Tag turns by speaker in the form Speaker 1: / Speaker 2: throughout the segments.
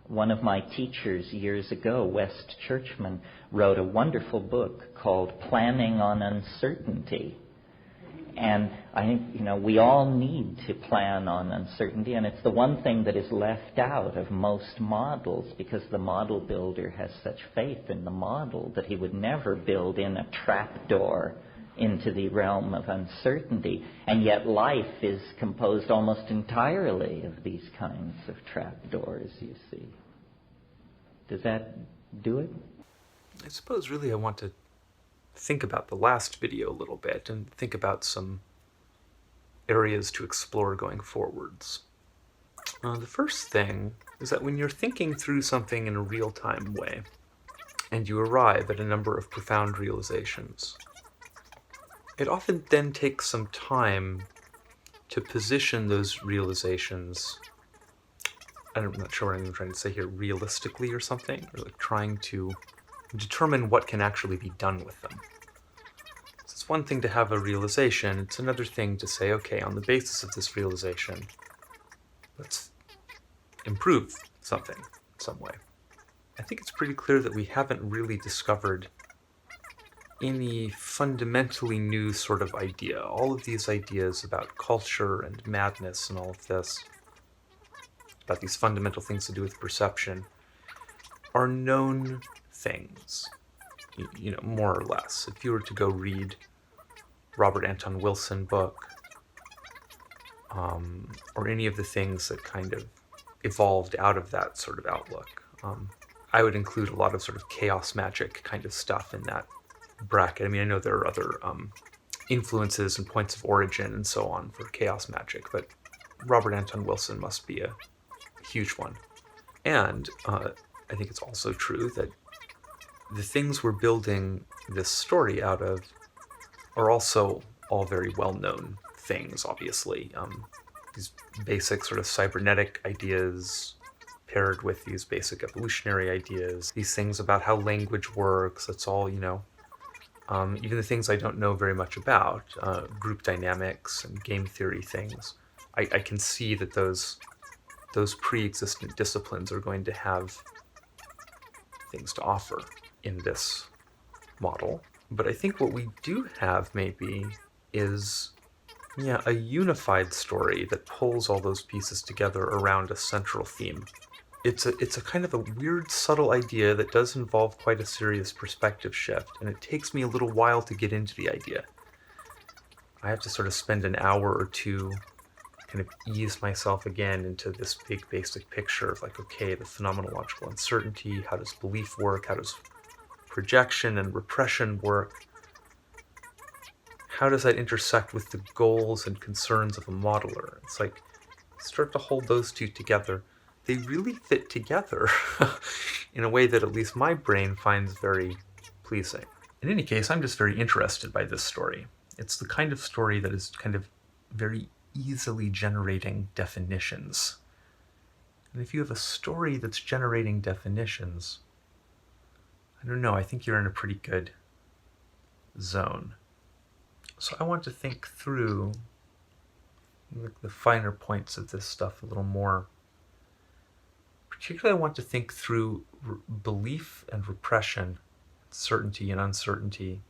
Speaker 1: One of my teachers years ago, West Churchman, wrote a wonderful book called Planning on Uncertainty. And I think, we all need to plan on uncertainty, and it's the one thing that is left out of most models, because the model builder has such faith in the model that he would never build in a trapdoor into the realm of uncertainty. And yet life is composed almost entirely of these kinds of trapdoors, you see. Does that do it?
Speaker 2: I suppose really I want to think about the last video a little bit and think about some areas to explore going forwards. The first thing is that when you're thinking through something in a real-time way, and you arrive at a number of profound realizations, it often then takes some time to position those realizations, I'm not sure what I'm trying to say here, realistically or something, or like trying to determine what can actually be done with them. So it's one thing to have a realization, it's another thing to say, okay, on the basis of this realization, let's improve something in some way. I think it's pretty clear that we haven't really discovered any fundamentally new sort of idea. All of these ideas about culture and madness and all of this, about these fundamental things to do with perception, are known things, more or less. If you were to go read Robert Anton Wilson book, or any of the things that kind of evolved out of that sort of outlook, I would include a lot of sort of chaos magic kind of stuff in that bracket. I mean, I know there are other influences and points of origin and so on for chaos magic, but Robert Anton Wilson must be a huge one. And I think it's also true that the things we're building this story out of are also all very well-known things, obviously. These basic sort of cybernetic ideas paired with these basic evolutionary ideas, these things about how language works, that's all, even the things I don't know very much about, group dynamics and game theory things, I can see that those pre-existent disciplines are going to have things to offer in this model. But I think what we do have maybe is a unified story that pulls all those pieces together around a central theme. It's a kind of a weird, subtle idea that does involve quite a serious perspective shift, and it takes me a little while to get into the idea. I have to sort of spend an hour or two kind of ease myself again into this big basic picture of like, okay, the phenomenological uncertainty, how does belief work, how does projection and repression work, how does that intersect with the goals and concerns of a modeler? It's like, start to hold those two together. They really fit together in a way that at least my brain finds very pleasing. In any case, I'm just very interested by this story. It's the kind of story that is kind of very easily generating definitions. And if you have a story that's generating definitions, I don't know, I think you're in a pretty good zone. So I want to think through the finer points of this stuff a little more. Particularly I want to think through belief and repression, certainty and uncertainty,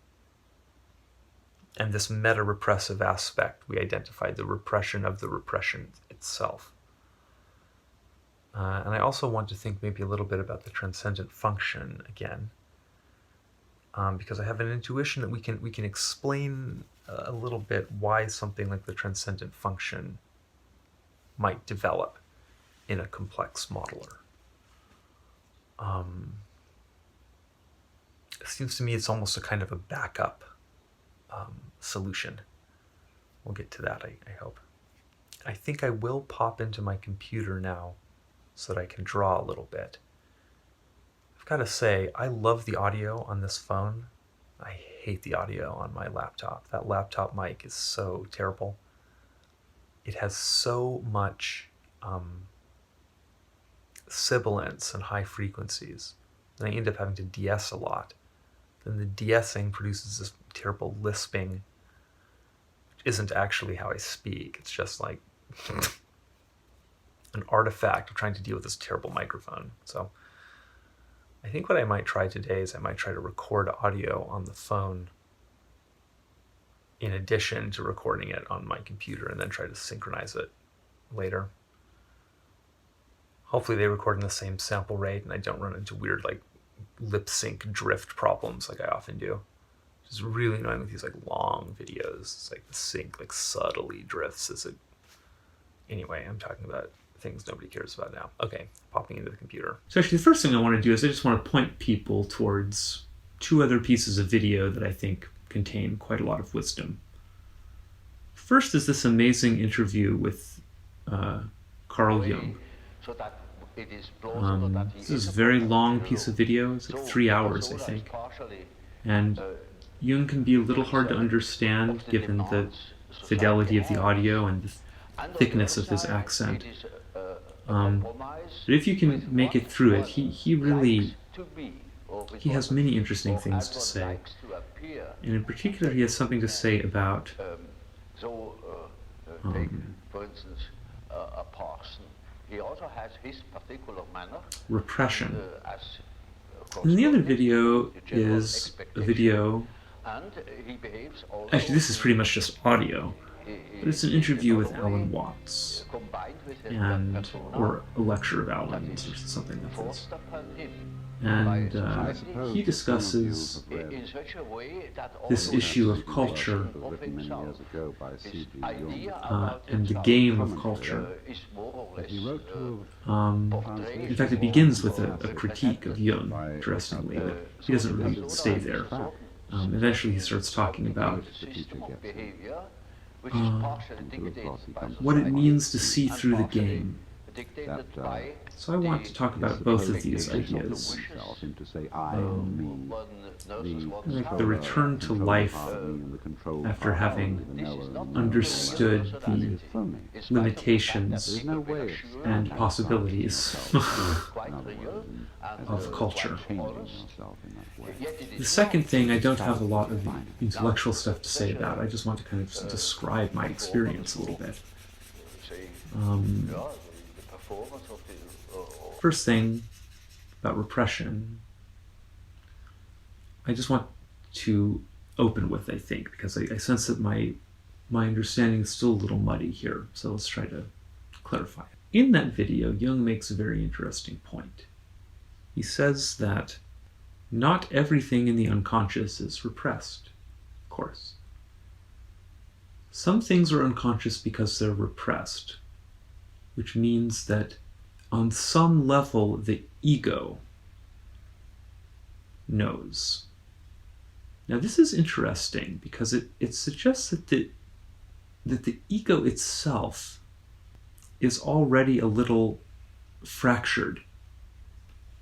Speaker 2: and this meta-repressive aspect we identified, the repression of the repression itself. And I also want to think maybe a little bit about the transcendent function again, because I have an intuition that we can explain a little bit why something like the transcendent function might develop in a complex modeler. It seems to me it's almost a kind of a backup solution. We'll get to that, I hope. I think I will pop into my computer now so that I can draw a little bit. I've got to say, I love the audio on this phone. I hate the audio on my laptop. That laptop mic is so terrible. It has so much sibilance and high frequencies. And I end up having to de-ess a lot. Then the de-essing produces this terrible lisping, which isn't actually how I speak. It's just like... an artifact of trying to deal with this terrible microphone. So I think what I might try today is I might try to record audio on the phone in addition to recording it on my computer, and then try to synchronize it later. Hopefully they record in the same sample rate and I don't run into weird like lip sync drift problems like I often do. Which is really annoying with these like long videos. It's like the sync like subtly drifts as it... Anyway, I'm talking about things nobody cares about now. Okay, popping into the computer. So actually the first thing I want to do is I just want to point people towards two other pieces of video that I think contain quite a lot of wisdom. First is this amazing interview with Carl Jung. This is a very long piece of video. It's like 3 hours, I think. And Jung can be a little hard to understand given the fidelity of the audio and the thickness of his accent. But if you can make it through it, he has many interesting things to say. And in particular, he has something to say about repression. And the other video is a video... Actually, this is pretty much just audio. But it's an interview with Alan Watts, or a lecture of Alan's, or something like this. And he discusses this issue of culture and the game of culture. In fact, it begins with a critique of Jung, interestingly, but he doesn't really stay there. Eventually he starts talking about what it means to see through the game. So I want to talk about both of these ideas. Like the return to life after having understood the limitations and possibilities of culture. The second thing, I don't have a lot of intellectual stuff to say about. I just want to kind of describe my experience a little bit. First thing about repression, I just want to open with, I think, because I sense that my understanding is still a little muddy here, so let's try to clarify it. In that video, Jung makes a very interesting point. He says that not everything in the unconscious is repressed, of course. Some things are unconscious because they're repressed, which means that on some level the ego knows. Now this is interesting because it suggests that the ego itself is already a little fractured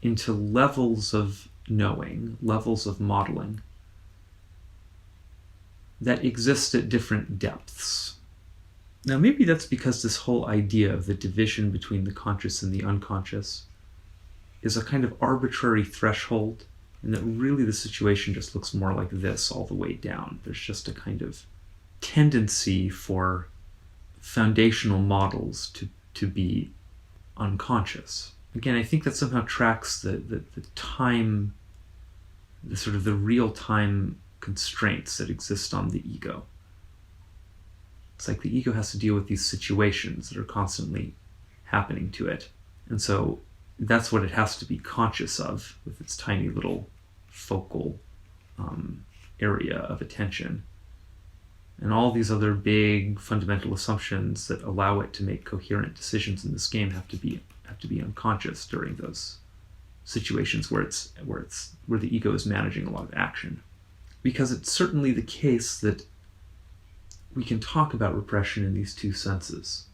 Speaker 2: into levels of knowing, levels of modeling that exist at different depths. Now maybe that's because this whole idea of the division between the conscious and the unconscious is a kind of arbitrary threshold, and that really the situation just looks more like this all the way down. There's just a kind of tendency for foundational models to be unconscious. Again, I think that somehow tracks the time, the sort of the real-time constraints that exist on the ego. It's like the ego has to deal with these situations that are constantly happening to it. And so that's what it has to be conscious of with its tiny little focal area of attention. And all these other big fundamental assumptions that allow it to make coherent decisions in this game have to be unconscious during those situations where the ego is managing a lot of action. Because it's certainly the case that we can talk about repression in these two senses.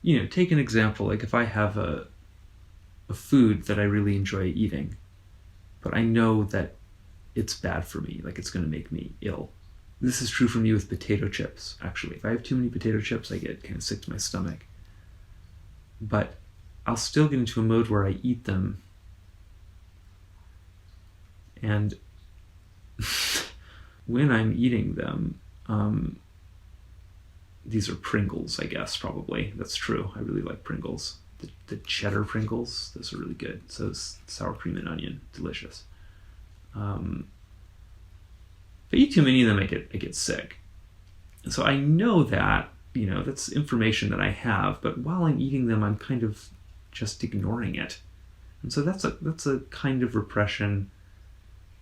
Speaker 2: You know, take an example, like if I have a food that I really enjoy eating, but I know that it's bad for me, like it's going to make me ill. This is true for me with potato chips, actually. If I have too many potato chips, I get kind of sick to my stomach. But I'll still get into a mode where I eat them. And when I'm eating them, these are Pringles, I guess, probably. That's true. I really like Pringles. the cheddar Pringles. Those are really good. So sour cream and onion, delicious. If I eat too many of them, I get sick. And so I know that, that's information that I have, but while I'm eating them, I'm kind of just ignoring it. And so that's a kind of repression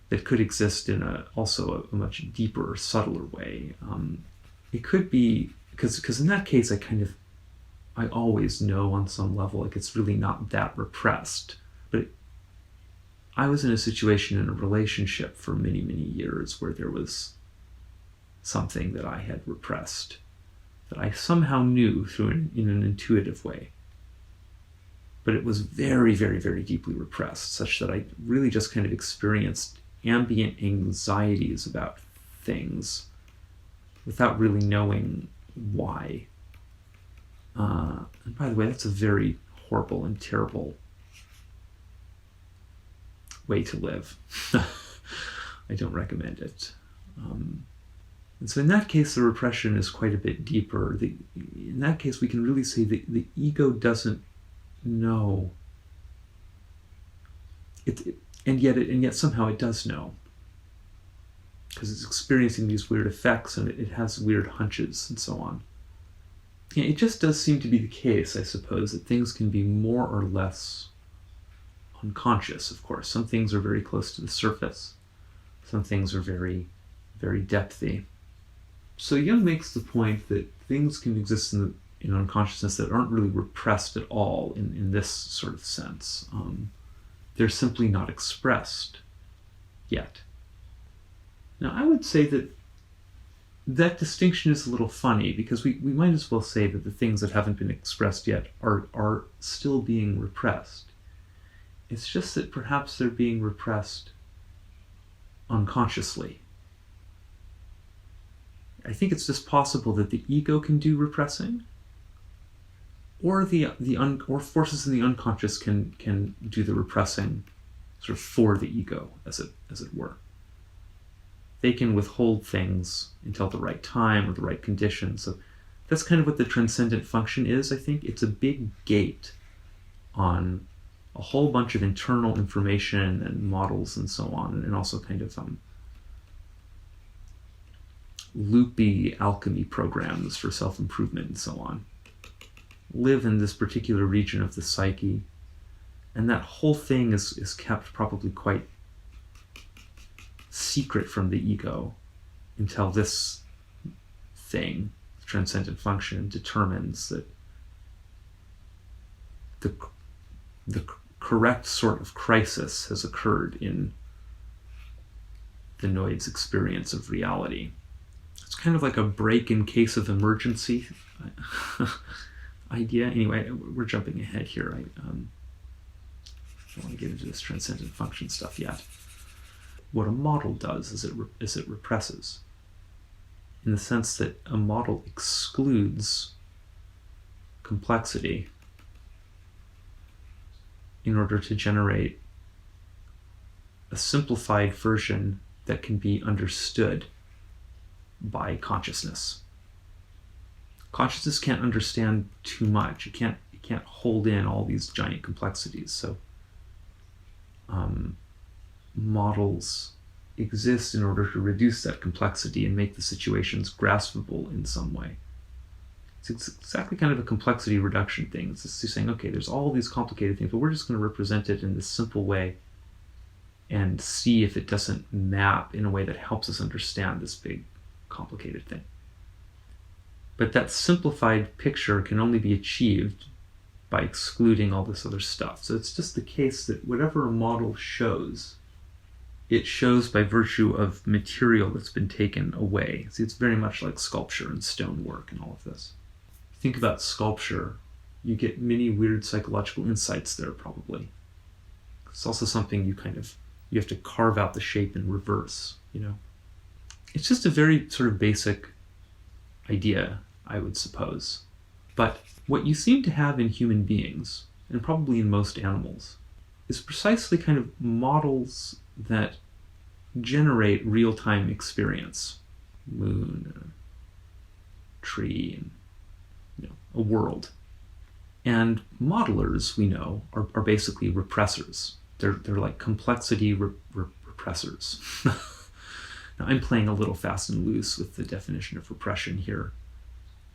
Speaker 2: that could exist in also a much deeper or subtler way. It could be, because in that case, I always know on some level, like it's really not that repressed. But I was in a situation in a relationship for many, many years where there was something that I had repressed, that I somehow knew in an intuitive way. But it was very, very, very deeply repressed, such that I really just kind of experienced ambient anxieties about things without really knowing why. And by the way, that's a very horrible and terrible way to live. I don't recommend it. And so in that case, the repression is quite a bit deeper. In that case, we can really say that the ego doesn't know. And yet somehow it does know. Because it's experiencing these weird effects, and it has weird hunches and so on. Yeah, it just does seem to be the case, I suppose, that things can be more or less unconscious, of course. Some things are very close to the surface. Some things are very, very depthy. So Jung makes the point that things can exist in unconsciousness that aren't really repressed at all in this sort of sense. They're simply not expressed yet. Now, I would say that distinction is a little funny, because we might as well say that the things that haven't been expressed yet are still being repressed. It's just that perhaps they're being repressed unconsciously. I think it's just possible that the ego can do repressing, or or forces in the unconscious can do the repressing sort of for the ego, as it were. They can withhold things until the right time or the right conditions. So that's kind of what the transcendent function is, I think. It's a big gate on a whole bunch of internal information and models and so on, and also kind of loopy alchemy programs for self-improvement and so on. Live in this particular region of the psyche, and that whole thing is kept probably quite secret from the ego until this thing, the transcendent function, determines that the correct sort of crisis has occurred in the Noid's experience of reality. It's kind of like a break in case of emergency idea. Anyway, we're jumping ahead here. I don't want to get into this transcendent function stuff yet. What a model does is it represses, in the sense that a model excludes complexity in order to generate a simplified version that can be understood by consciousness. Consciousness can't understand too much. It can't hold in all these giant complexities. So models exist in order to reduce that complexity and make the situations graspable in some way. It's exactly kind of a complexity reduction thing. It's just saying, okay, there's all these complicated things, but we're just going to represent it in this simple way and see if it doesn't map in a way that helps us understand this big, complicated thing. But that simplified picture can only be achieved by excluding all this other stuff. So it's just the case that whatever a model shows, it shows by virtue of material that's been taken away. See, it's very much like sculpture and stonework and all of this. Think about sculpture, you get many weird psychological insights there probably. It's also something you have to carve out the shape in reverse, It's just a very sort of basic idea, I would suppose. But what you seem to have in human beings, and probably in most animals, is precisely kind of models that generate real-time experience. Moon, a tree, and a world. And modelers, we know, are basically repressors. They're like complexity repressors. Now, I'm playing a little fast and loose with the definition of repression here.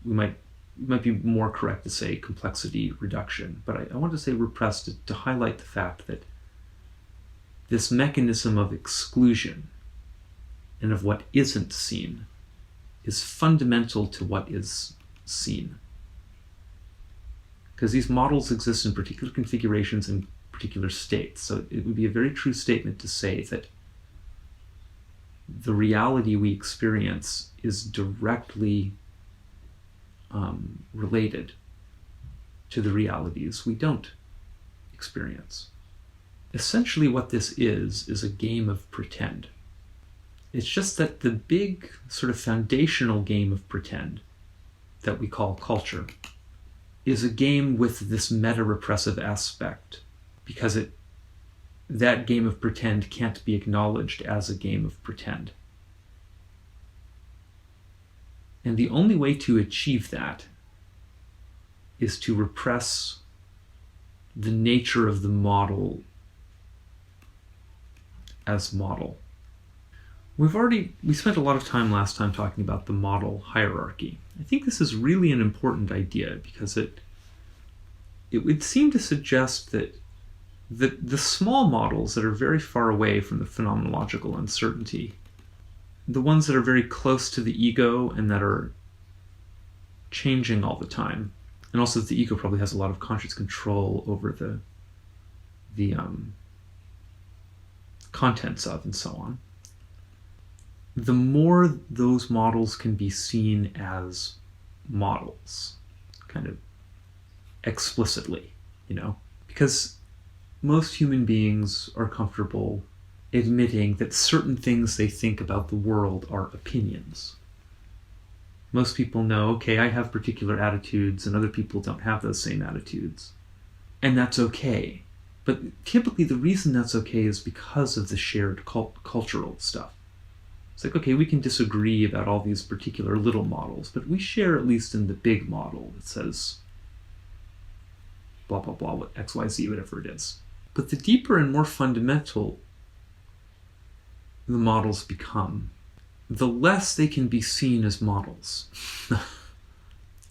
Speaker 2: It might be more correct to say complexity reduction, but I want to say repress to highlight the fact that this mechanism of exclusion and of what isn't seen is fundamental to what is seen. Because these models exist in particular configurations and particular states. So it would be a very true statement to say that the reality we experience is directly related to the realities we don't experience. Essentially what this is a game of pretend. It's just that the big sort of foundational game of pretend that we call culture is a game with this meta-repressive aspect, because that game of pretend can't be acknowledged as a game of pretend. And the only way to achieve that is to repress the nature of the model as model. We spent a lot of time last time talking about the model hierarchy. I think this is really an important idea because it would seem to suggest that the small models that are very far away from the phenomenological uncertainty, the ones that are very close to the ego and that are changing all the time, and also the ego probably has a lot of conscious control over the contents of and so on. The more those models can be seen as models, kind of explicitly, because most human beings are comfortable admitting that certain things they think about the world are opinions. Most people know, okay, I have particular attitudes and other people don't have those same attitudes. And that's okay. But typically the reason that's okay is because of the shared cultural stuff. It's like, okay, we can disagree about all these particular little models, but we share at least in the big model that says blah, blah, blah, what X, Y, Z, whatever it is. But the deeper and more fundamental the models become, the less they can be seen as models.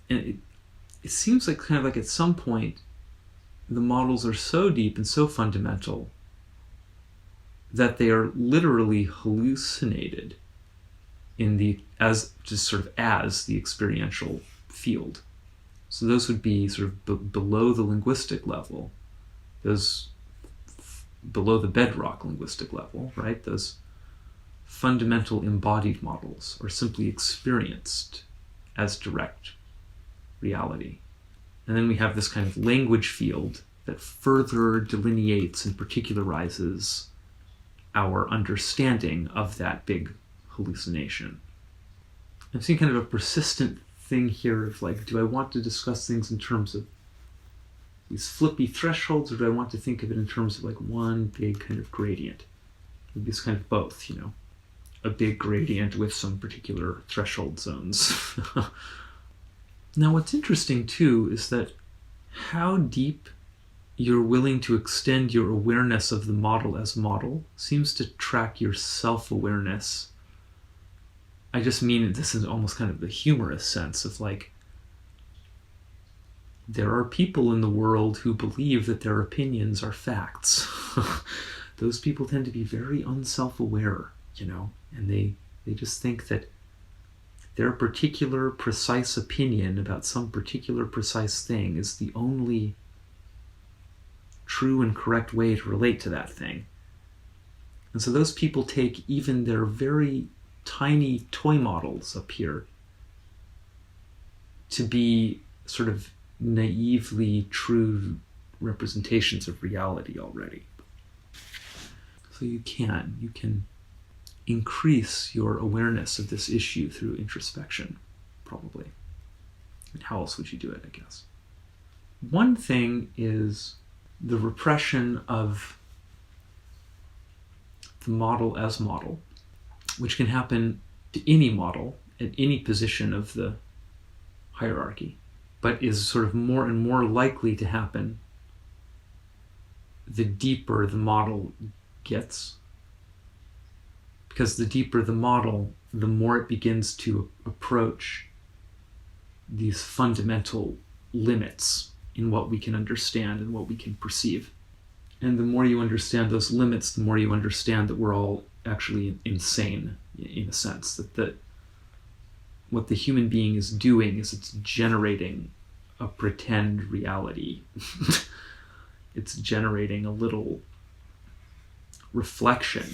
Speaker 2: And it seems like kind of like at some point, the models are so deep and so fundamental that they are literally hallucinated as the experiential field. So those would be sort of below the linguistic level, those below the bedrock linguistic level, right? Those fundamental embodied models are simply experienced as direct reality. And then we have this kind of language field that further delineates and particularizes our understanding of that big hallucination. I'm seeing kind of a persistent thing here of like, do I want to discuss things in terms of these flippy thresholds, or do I want to think of it in terms of like one big kind of gradient? Maybe it's kind of both, a big gradient with some particular threshold zones. Now, what's interesting too is that how deep you're willing to extend your awareness of the model as model seems to track your self-awareness. I just mean this is almost kind of the humorous sense of like, there are people in the world who believe that their opinions are facts. Those people tend to be very unself-aware, and they just think that their particular precise opinion about some particular precise thing is the only true and correct way to relate to that thing. And so those people take even their very tiny toy models up here to be sort of naively true representations of reality already. So you can increase your awareness of this issue through introspection, probably. And how else would you do it, I guess? One thing is the repression of the model as model, which can happen to any model at any position of the hierarchy. but is sort of more and more likely to happen the deeper the model gets. Because the deeper the model, the more it begins to approach these fundamental limits in what we can understand and what we can perceive. And the more you understand those limits, the more you understand that we're all actually insane, in a sense. That what the human being is doing is it's generating a pretend reality. It's generating a little reflection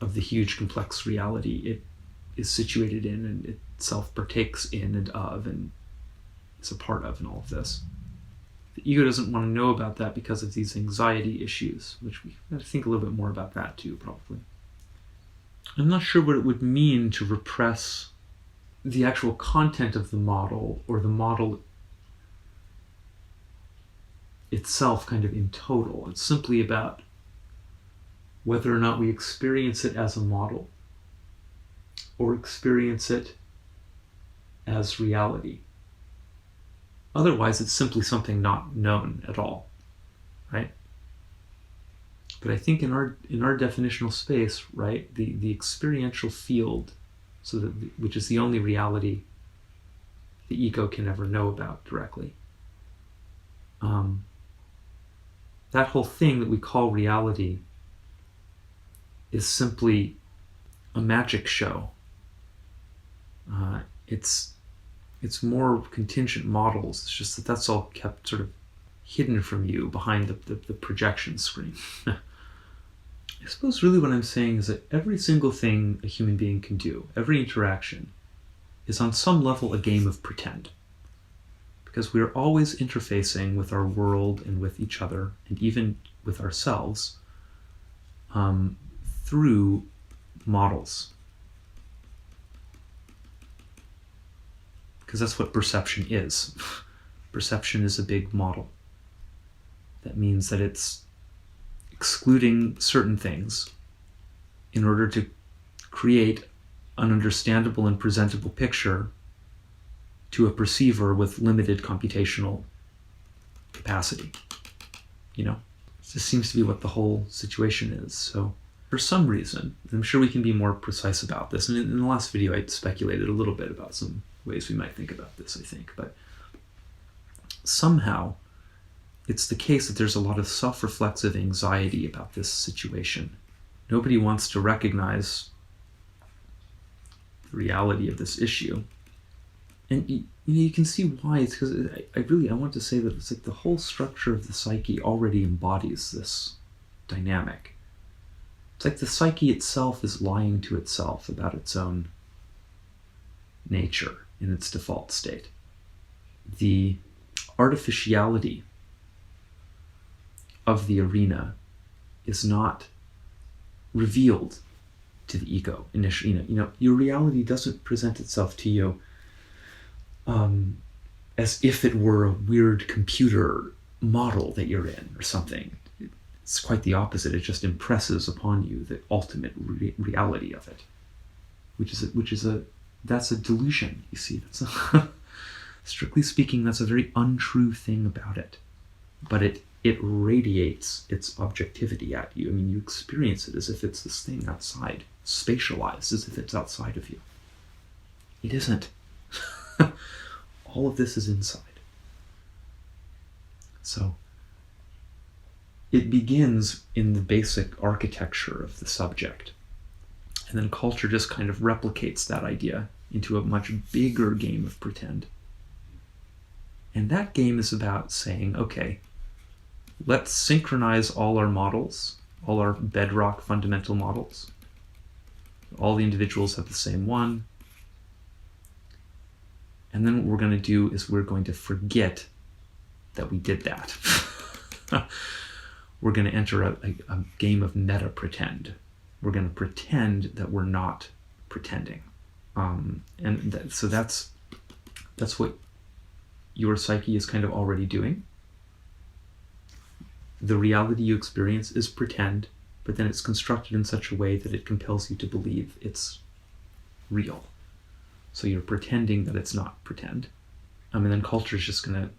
Speaker 2: of the huge complex reality it is situated in and itself partakes in and of and is a part of in all of this. The ego doesn't want to know about that because of these anxiety issues, which we have to think a little bit more about that too, probably. I'm not sure what it would mean to repress the actual content of the model or the model itself kind of in total. It's simply about whether or not we experience it as a model or experience it as reality. Otherwise, it's simply something not known at all, right? But I think in our definitional space, right, the experiential field, which is the only reality the ego can ever know about directly, that whole thing that we call reality is simply a magic show. It's more contingent models. It's just that that's all kept sort of hidden from you behind the projection screen. I suppose really what I'm saying is that every single thing a human being can do, every interaction, is on some level a game of pretend. Because we are always interfacing with our world and with each other, and even with ourselves, through models. Because that's what perception is. Perception is a big model. That means that it's excluding certain things in order to create an understandable and presentable picture to a perceiver with limited computational capacity. You know, this seems to be what the whole situation is. So for some reason, I'm sure we can be more precise about this, and in the last video I speculated a little bit about some ways we might think about this, I think, but somehow it's the case that there's a lot of self-reflexive anxiety about this situation. Nobody wants to recognize the reality of this issue. And you can see why. It's because I want to say that it's like the whole structure of the psyche already embodies this dynamic. It's like the psyche itself is lying to itself about its own nature in its default state. The artificiality of the arena is not revealed to the ego initially. Your reality doesn't present itself to you as if it were a weird computer model that you're in or something. It's quite the opposite. It just impresses upon you the ultimate reality of it, that's a delusion. You see, strictly speaking, that's a very untrue thing about it. But it radiates its objectivity at you. I mean, you experience it as if it's this thing outside, spatialized as if it's outside of you. It isn't. All of this is inside. So it begins in the basic architecture of the subject. And then culture just kind of replicates that idea into a much bigger game of pretend. And that game is about saying, okay, let's synchronize all our models, all our bedrock fundamental models. All the individuals have the same one. And then what we're going to do is we're going to forget that we did that. We're going to enter a game of meta-pretend. We're going to pretend that we're not pretending. So that's what your psyche is kind of already doing. The reality you experience is pretend, but then it's constructed in such a way that it compels you to believe it's real. So you're pretending that it's not pretend. And then culture is just going to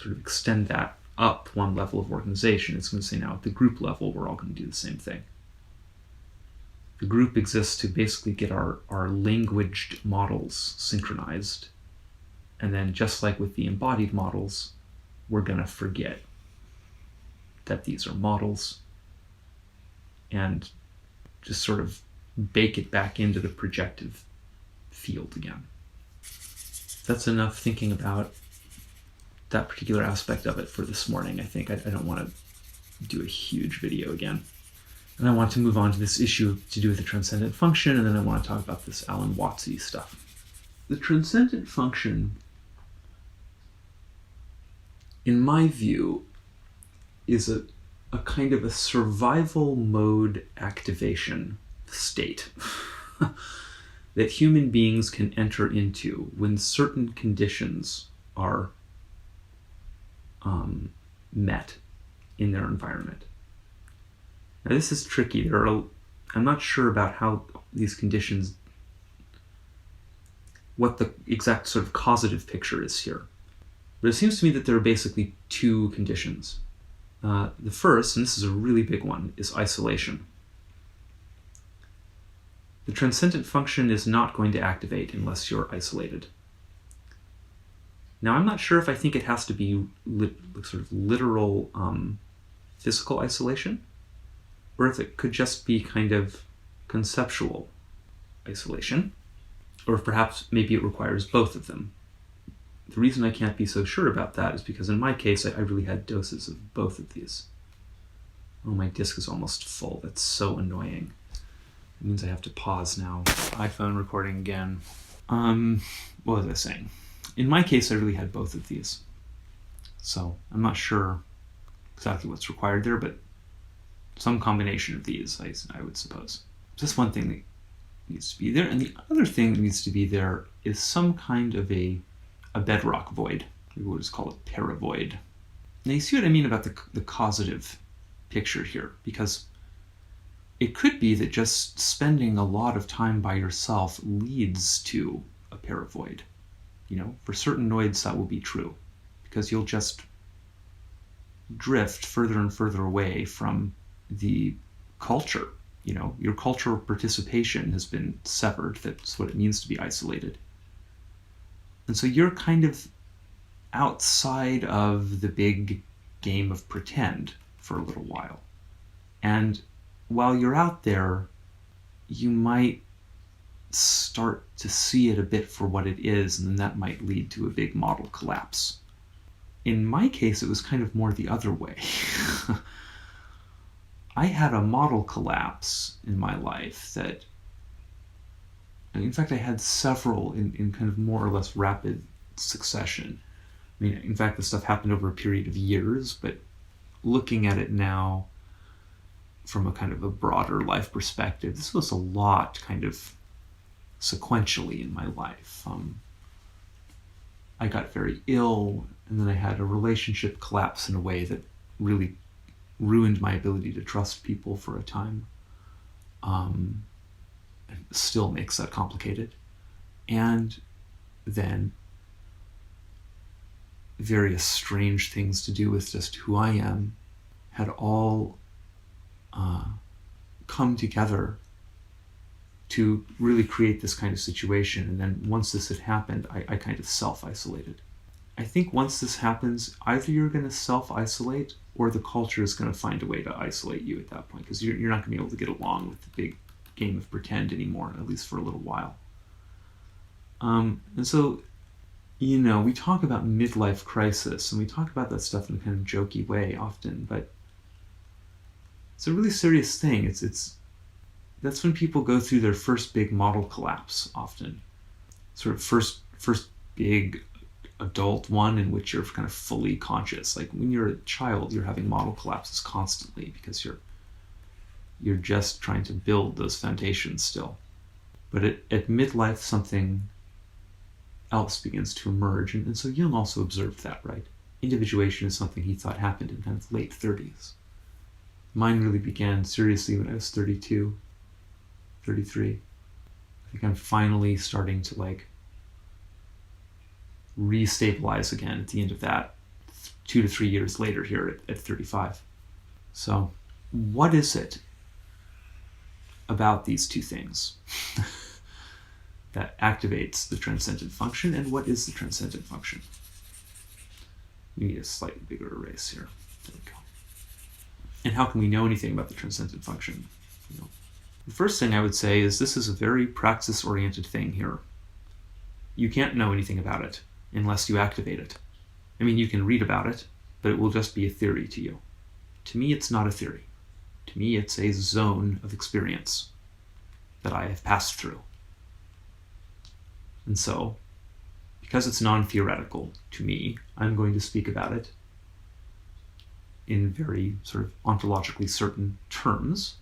Speaker 2: sort of extend that up one level of organization. It's going to say now at the group level, we're all going to do the same thing. The group exists to basically get our languaged models synchronized. And then just like with the embodied models, we're going to forget that these are models and just sort of bake it back into the projective field again. That's enough thinking about that particular aspect of it for this morning. I think I don't want to do a huge video again. And I want to move on to this issue to do with the transcendent function, and then I want to talk about this Alan Wattsy stuff. The transcendent function, in my view, is a kind of a survival mode activation state that human beings can enter into when certain conditions are met in their environment. Now this is tricky. I'm not sure about how these conditions, what the exact sort of causative picture is here. But it seems to me that there are basically two conditions. The first, and this is a really big one, is isolation. The transcendent function is not going to activate unless you're isolated. Now, I'm not sure if I think it has to be sort of literal physical isolation, or if it could just be kind of conceptual isolation, or if perhaps maybe it requires both of them. The reason I can't be so sure about that is because in my case, I really had doses of both of these. Oh, my disk is almost full. That's so annoying. It means I have to pause now. iPhone recording again. What was I saying? In my case, I really had both of these. So I'm not sure exactly what's required there, but some combination of these, I would suppose. That's one thing that needs to be there. And the other thing that needs to be there is some kind of a bedrock void. We'll just call it paravoid. Now you see what I mean about the causative picture here, because it could be that just spending a lot of time by yourself leads to a paravoid. For certain noids that will be true, because you'll just drift further and further away from the culture. Your cultural participation has been severed. That's what it means to be isolated. And so you're kind of outside of the big game of pretend for a little while. And while you're out there, you might start to see it a bit for what it is, and then that might lead to a big model collapse. In my case, it was kind of more the other way. I had a model collapse in my life that, in fact, I had several in kind of more or less rapid succession. In fact, this stuff happened over a period of years, but looking at it now from a kind of a broader life perspective, this was a lot kind of sequentially in my life. I got very ill, and then I had a relationship collapse in a way that really ruined my ability to trust people for a time. It still makes that complicated. And then various strange things to do with just who I am had all come together to really create this kind of situation. And then once this had happened, I kind of self-isolated. I think once this happens, either you're going to self-isolate or the culture is going to find a way to isolate you at that point, because you're not going to be able to get along with the big game of pretend anymore, at least for a little while. And so, we talk about midlife crisis, and we talk about that stuff in a kind of jokey way often, but it's a really serious thing. That's when people go through their first big model collapse often. Sort of first big adult one in which you're kind of fully conscious. Like when you're a child, you're having model collapses constantly because you're just trying to build those foundations still. But at midlife, something else begins to emerge. And so Jung also observed that, right? Individuation is something he thought happened in kind of late 30s. Mine really began seriously when I was 32, 33. I think I'm finally starting to restabilize again at the end of that 2 to 3 years later here at 35. So what is it about these two things that activates the transcendent function, and what is the transcendent function? We need a slightly bigger erase here. There we go. And how can we know anything about the transcendent function? The first thing I would say is this is a very praxis-oriented thing here. You can't know anything about it unless you activate it. I mean, you can read about it, but it will just be a theory to you. To me, it's not a theory. To me, it's a zone of experience that I have passed through. And so, because it's non-theoretical to me, I'm going to speak about it in very sort of ontologically certain terms,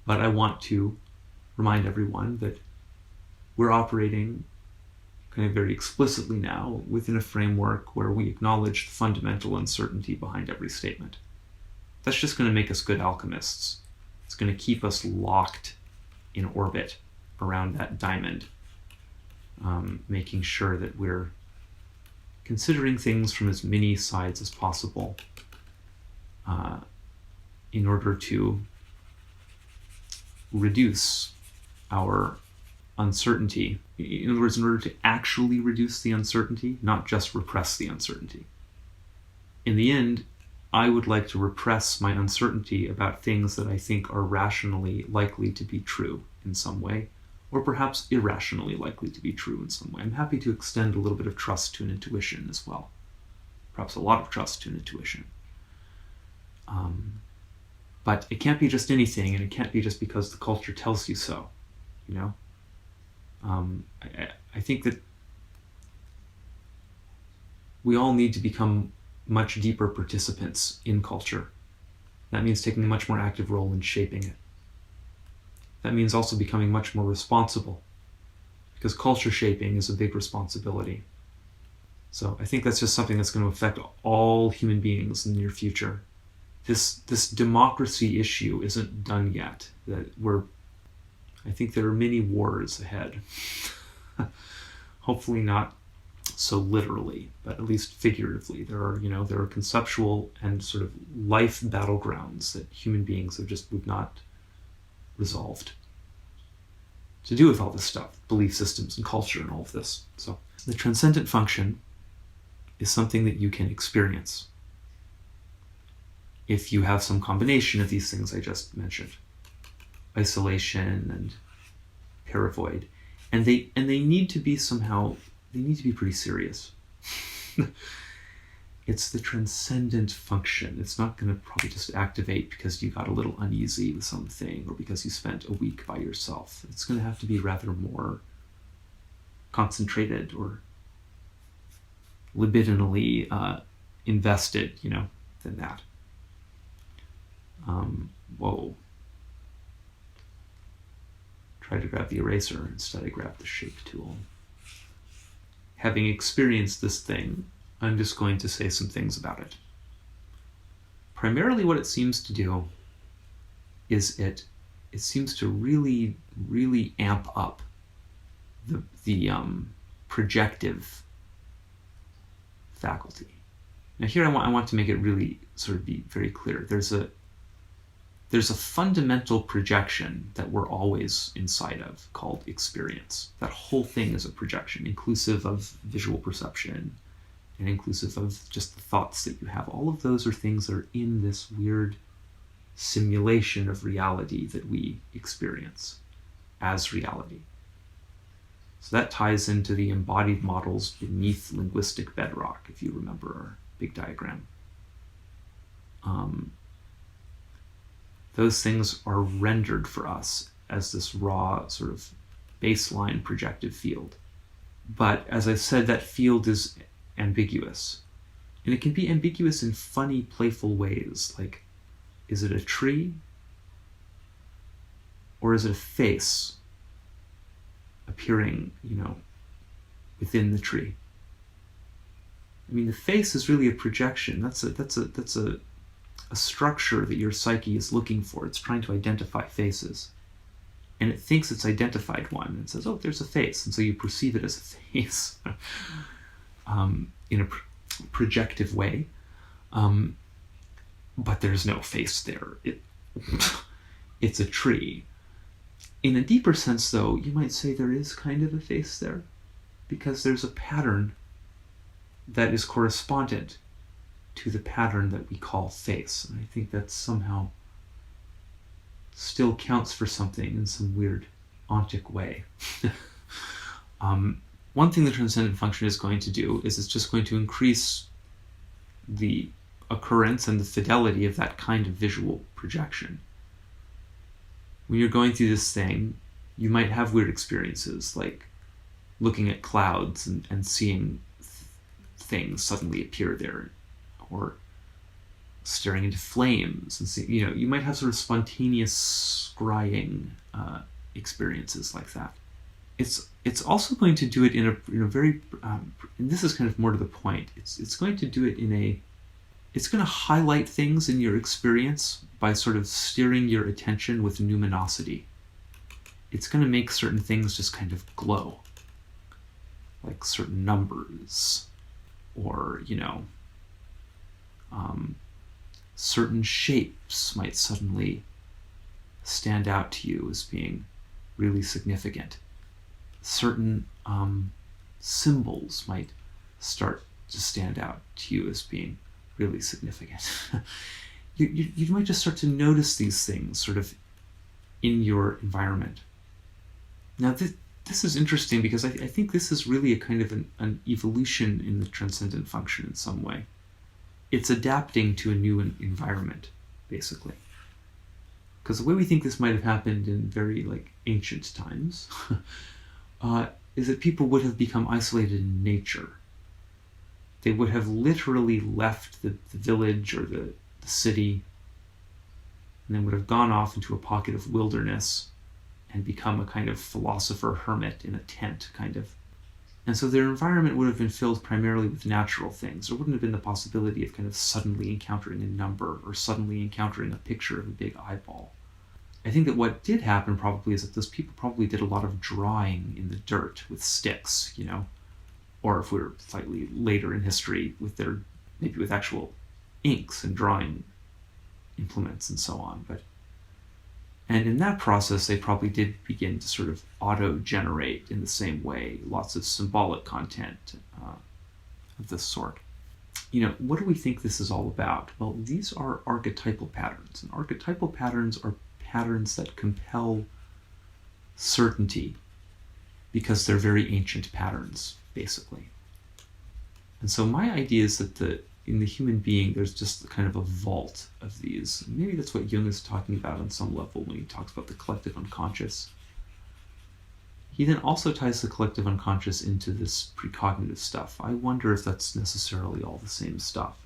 Speaker 2: but I want to remind everyone that we're operating kind of very explicitly now within a framework where we acknowledge the fundamental uncertainty behind every statement. That's just going to make us good alchemists. It's going to keep us locked in orbit around that diamond, making sure that we're considering things from as many sides as possible in order to reduce our uncertainty. In other words, in order to actually reduce the uncertainty, not just repress the uncertainty. In the end, I would like to repress my uncertainty about things that I think are rationally likely to be true in some way, or perhaps irrationally likely to be true in some way. I'm happy to extend a little bit of trust to an intuition as well. Perhaps a lot of trust to an intuition. But it can't be just anything, and it can't be just because the culture tells you so, you know? I think that we all need to become much deeper participants in culture. That means taking a much more active role in shaping it. That means also becoming much more responsible, because culture shaping is a big responsibility. So I think that's just something that's going to affect all human beings in the near future. This democracy issue isn't done yet. I think there are many wars ahead. Hopefully not so literally, but at least figuratively. There are conceptual and sort of life battlegrounds that human beings have not resolved to do with all this stuff, belief systems and culture and all of this. So the transcendent function is something that you can experience if you have some combination of these things I just mentioned. Isolation and paravoid. And they need to be pretty serious. It's the transcendent function. It's not going to probably just activate because you got a little uneasy with something or because you spent a week by yourself. It's going to have to be rather more concentrated or libidinally invested, than that. Whoa. Try to grab the eraser. Instead, I grabbed the shape tool. Having experienced this thing, I'm just going to say some things about it. Primarily what it seems to do is it seems to really, really amp up the projective faculty. Now here I want to make it really sort of be very clear. There's a fundamental projection that we're always inside of called experience. That whole thing is a projection, inclusive of visual perception and inclusive of just the thoughts that you have. All of those are things that are in this weird simulation of reality that we experience as reality. So that ties into the embodied models beneath linguistic bedrock, if you remember our big diagram. Those things are rendered for us as this raw sort of baseline projective field. But as I said, that field is ambiguous. And it can be ambiguous in funny, playful ways. Like, is it a tree? Or is it a face appearing, within the tree? I mean, the face is really a projection. That's a structure that your psyche is looking for. It's trying to identify faces. And it thinks it's identified one and says, oh, there's a face. And so you perceive it as a face. in a projective way, but there's no face there. It's a tree. In a deeper sense, though, you might say there is kind of a face there, because there's a pattern that is correspondent to the pattern that we call face. And I think that somehow still counts for something in some weird ontic way. One thing the transcendent function is going to do is it's just going to increase the occurrence and the fidelity of that kind of visual projection. When you're going through this thing, you might have weird experiences, like looking at clouds and seeing things suddenly appear there, or staring into flames and see, you might have sort of spontaneous scrying experiences like that. It's also going to do it in a very, and this is kind of more to the point. It's going to do it it's going to highlight things in your experience by sort of steering your attention with luminosity. It's going to make certain things just kind of glow, like certain numbers, or certain shapes might suddenly stand out to you as being really significant. Certain symbols might start to stand out to you as being really significant. You might just start to notice these things sort of in your environment. Now, this is interesting because I think this is really a kind of an evolution in the transcendent function in some way. It's adapting to a new environment, basically. Because the way we think this might have happened in very ancient times is that people would have become isolated in nature. They would have literally left the village or the city, and then would have gone off into a pocket of wilderness and become a kind of philosopher hermit in a tent, kind of. And so their environment would have been filled primarily with natural things. There wouldn't have been the possibility of kind of suddenly encountering a number or suddenly encountering a picture of a big eyeball. I think that what did happen probably is that those people probably did a lot of drawing in the dirt with sticks, or if we're slightly later in history, maybe with actual inks and drawing implements and so on. And in that process, they probably did begin to sort of auto-generate in the same way lots of symbolic content of this sort. What do we think this is all about? Well, these are archetypal patterns, and archetypal patterns are patterns that compel certainty because they're very ancient patterns, basically. And so my idea is that in the human being, there's just kind of a vault of these. Maybe that's what Jung is talking about on some level when he talks about the collective unconscious. He then also ties the collective unconscious into this precognitive stuff. I wonder if that's necessarily all the same stuff.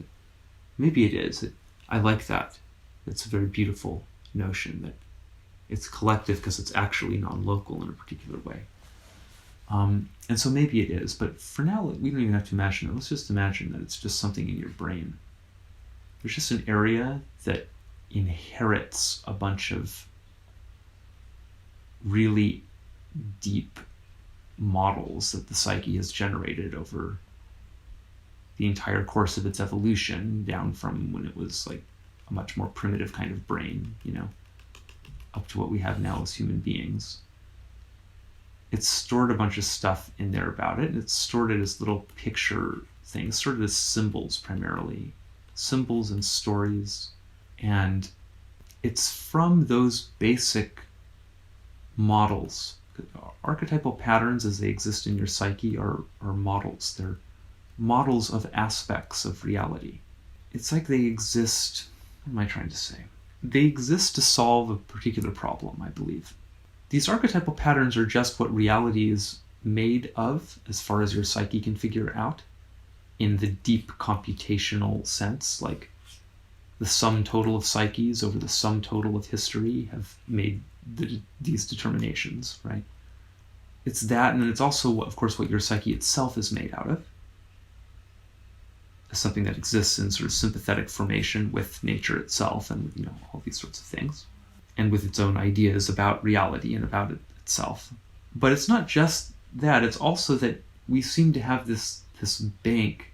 Speaker 2: Maybe it is. I like that. It's a very beautiful notion that it's collective because it's actually non-local in a particular way. And so maybe it is, but for now, we don't even have to imagine it. Let's just imagine that it's just something in your brain. There's just an area that inherits a bunch of really deep models that the psyche has generated over the entire course of its evolution, down from when it was like a much more primitive kind of brain, up to what we have now as human beings. It's stored a bunch of stuff in there about it, and it's stored it as little picture things, stored it as symbols primarily. Symbols and stories. And it's from those basic models. Archetypal patterns as they exist in your psyche are models. They're models of aspects of reality. It's like they exist, what am I trying to say? They exist to solve a particular problem, I believe. These archetypal patterns are just what reality is made of, as far as your psyche can figure out, in the deep computational sense, like the sum total of psyches over the sum total of history have made these determinations, right? It's that, and then it's also, of course, what your psyche itself is made out of. Something that exists in sort of sympathetic formation with nature itself and, all these sorts of things. And with its own ideas about reality and about it itself. But it's not just that, it's also that we seem to have this this bank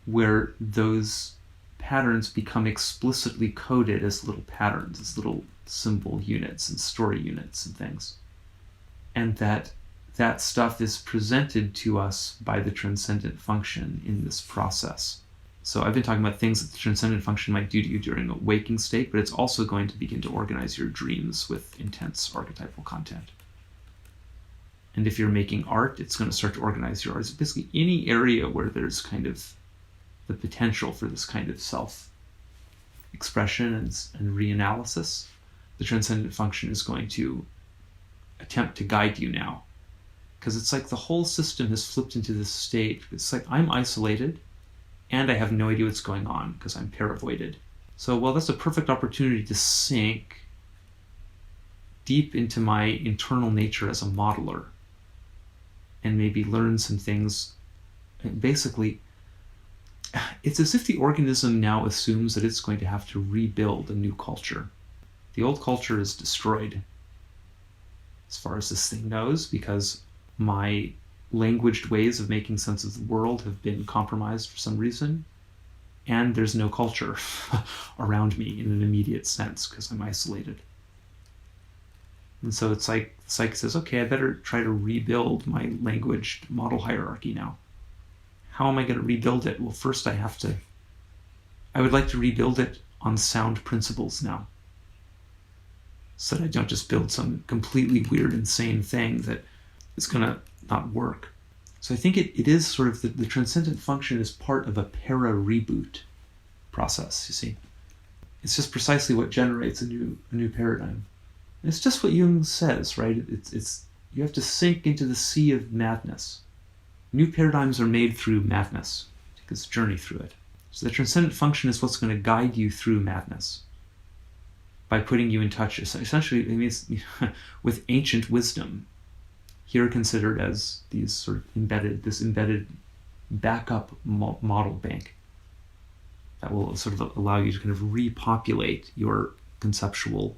Speaker 2: where those patterns become explicitly coded as little patterns, as little symbol units and story units and things. And that stuff is presented to us by the transcendent function in this process. So I've been talking about things that the transcendent function might do to you during a waking state, but it's also going to begin to organize your dreams with intense archetypal content. And if you're making art, it's going to start to organize your art. It's basically any area where there's kind of the potential for this kind of self-expression and reanalysis. The transcendent function is going to attempt to guide you now. Because it's like the whole system has flipped into this state. It's like I'm isolated and I have no idea what's going on because I'm paravoided. So, well, that's a perfect opportunity to sink deep into my internal nature as a modeler and maybe learn some things. And basically, it's as if the organism now assumes that it's going to have to rebuild a new culture. The old culture is destroyed, as far as this thing knows, because my languaged ways of making sense of the world have been compromised for some reason, and there's no culture around me in an immediate sense because I'm isolated. And so it's like the psyche says, okay, I better try to rebuild my languaged model hierarchy now. How am I going to rebuild it? Well, first I would like to rebuild it on sound principles now, so that I don't just build some completely weird, insane thing that is going to not work. So I think it is sort of the transcendent function is part of a para-reboot process, you see. It's just precisely what generates a new paradigm. And it's just what Jung says, right? It's you have to sink into the sea of madness. New paradigms are made through madness. Take this journey through it. So the transcendent function is what's going to guide you through madness by putting you in touch, essentially, with ancient wisdom, here considered as these sort of embedded backup model bank that will sort of allow you to kind of repopulate your conceptual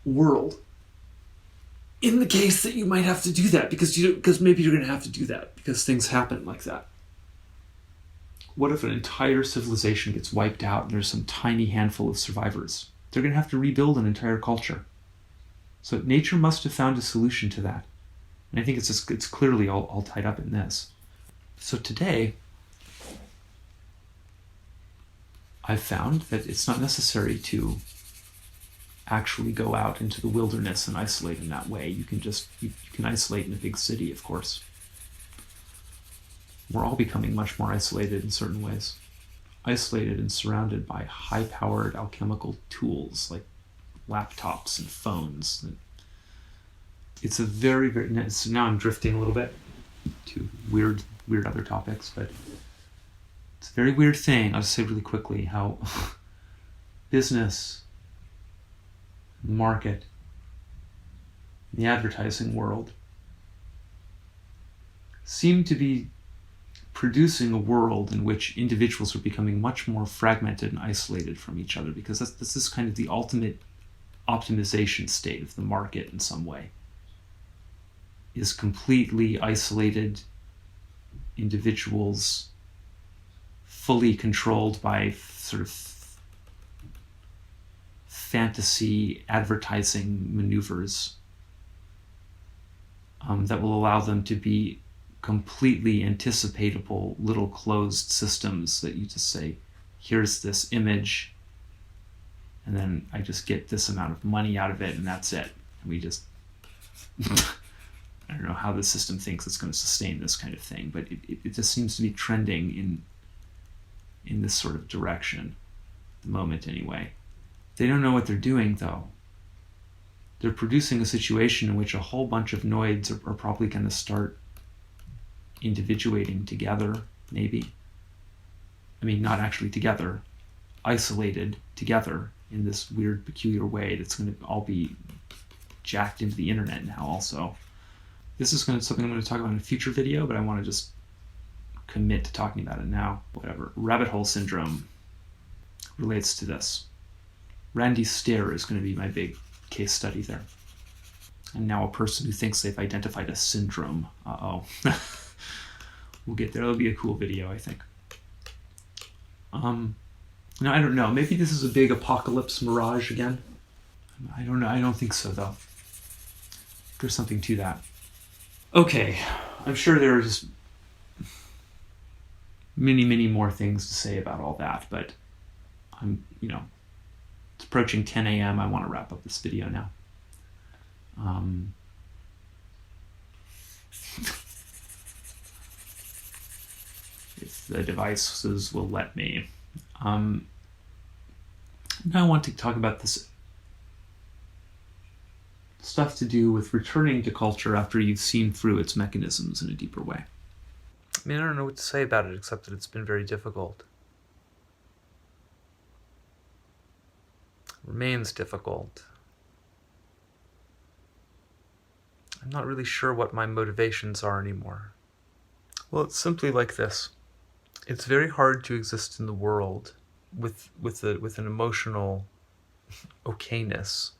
Speaker 2: world. In the case that you might have to do that, because maybe you're going to have to do that because things happen like that. What if an entire civilization gets wiped out and there's some tiny handful of survivors? They're going to have to rebuild an entire culture. So nature must have found a solution to that. And I think it's clearly all tied up in this. So today, I've found that it's not necessary to actually go out into the wilderness and isolate in that way. You can isolate in a big city, of course. We're all becoming much more isolated in certain ways. Isolated and surrounded by high-powered alchemical tools like laptops and phones. It's a very, very... So now I'm drifting a little bit to weird other topics, but it's a very weird thing. I'll just say really quickly how business, market, the advertising world seem to be producing a world in which individuals are becoming much more fragmented and isolated from each other, because this is kind of the ultimate optimization state of the market in some way, is completely isolated individuals fully controlled by sort of fantasy advertising maneuvers that will allow them to be completely anticipatable little closed systems that you just say, here's this image, and then I just get this amount of money out of it, and that's it. And we just, I don't know how the system thinks it's going to sustain this kind of thing, but it just seems to be trending in this sort of direction, at the moment anyway. They don't know what they're doing, though. They're producing a situation in which a whole bunch of noids are probably going to start individuating together, maybe. I mean, not actually together, isolated together in this weird, peculiar way that's going to all be jacked into the internet now also. This is something I'm going to talk about in a future video, but I want to just commit to talking about it now. Whatever. Rabbit hole syndrome relates to this. Randy Stair is going to be my big case study there. And now a person who thinks they've identified a syndrome. Uh-oh. We'll get there. That'll be a cool video, I think. Now, I don't know. Maybe this is a big apocalypse mirage again. I don't know. I don't think so, though. There's something to that. Okay. I'm sure there's many, many more things to say about all that, but it's approaching 10 a.m. I want to wrap up this video now. If the devices will let me. Now I want to talk about this stuff to do with returning to culture after you've seen through its mechanisms in a deeper way. I mean, I don't know what to say about it except that it's been very difficult. It remains difficult. I'm not really sure what my motivations are anymore. Well, it's simply like this. It's very hard to exist in the world with an emotional okayness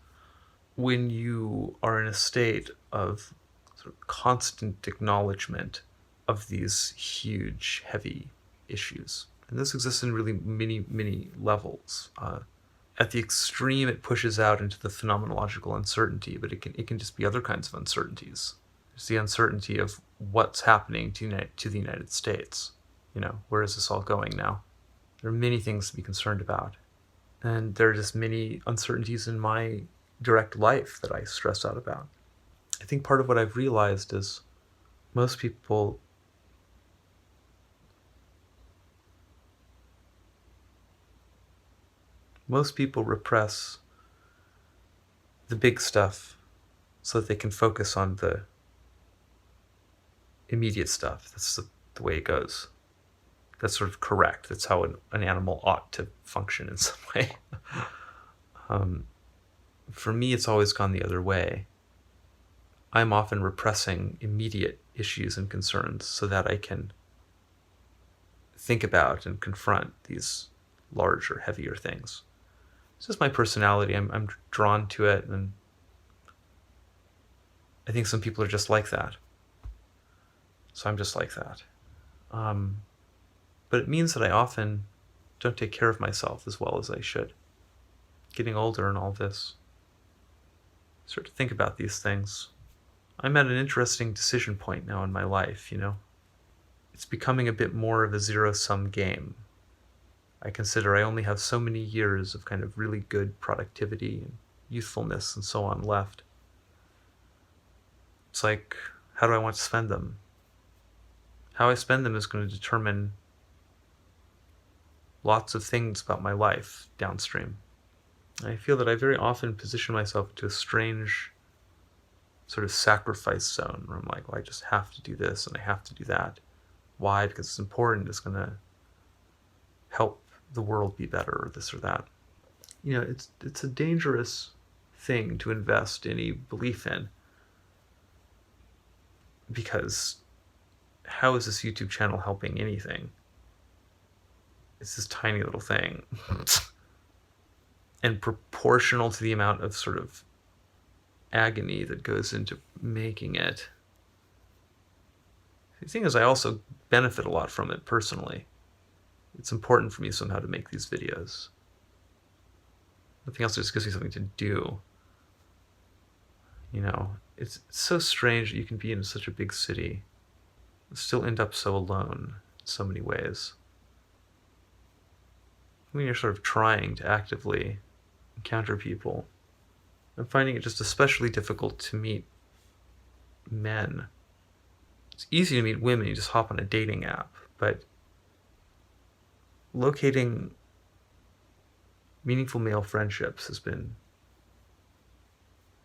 Speaker 2: when you are in a state of sort of constant acknowledgement of these huge, heavy issues. And this exists in really many, many levels. At the extreme, it pushes out into the phenomenological uncertainty, but it can just be other kinds of uncertainties. There's the uncertainty of what's happening to the United States. Where is this all going now? There are many things to be concerned about. And there are just many uncertainties in my direct life that I stress out about. I think part of what I've realized is most people repress the big stuff so that they can focus on the immediate stuff. That's the way it goes. That's sort of correct. That's how an animal ought to function in some way. For me, it's always gone the other way. I'm often repressing immediate issues and concerns so that I can think about and confront these larger, heavier things. It's just my personality. I'm drawn to it, and I think some people are just like that. So I'm just like that. But it means that I often don't take care of myself as well as I should. Getting older and all this, I start to think about these things. I'm at an interesting decision point now in my life, It's becoming a bit more of a zero-sum game. I consider I only have so many years of kind of really good productivity and youthfulness and so on left. It's like, how do I want to spend them? How I spend them is going to determine lots of things about my life downstream. I feel that I very often position myself to a strange sort of sacrifice zone where I'm like, well, I just have to do this and I have to do that. Why? Because it's important. It's going to help the world be better, or this or that. It's a dangerous thing to invest any belief in, because how is this YouTube channel helping anything? It's this tiny little thing. And proportional to the amount of sort of agony that goes into making it. The thing is, I also benefit a lot from it personally. It's important for me somehow to make these videos. Nothing else just gives me something to do. It's so strange that you can be in such a big city and still end up so alone in so many ways. When you're sort of trying to actively encounter people, I'm finding it just especially difficult to meet men. It's easy to meet women, you just hop on a dating app, but locating meaningful male friendships has been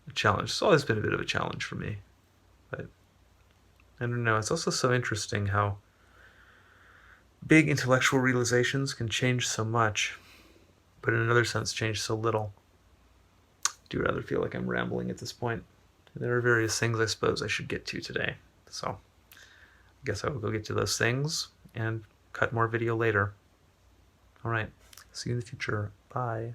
Speaker 2: a challenge. It's always been a bit of a challenge for me, but I don't know. It's also so interesting how big intellectual realizations can change so much, but in another sense change so little. I do rather feel like I'm rambling at this point. There are various things I suppose I should get to today, so I guess I will go get to those things and cut more video later. All right, see you in the future. Bye.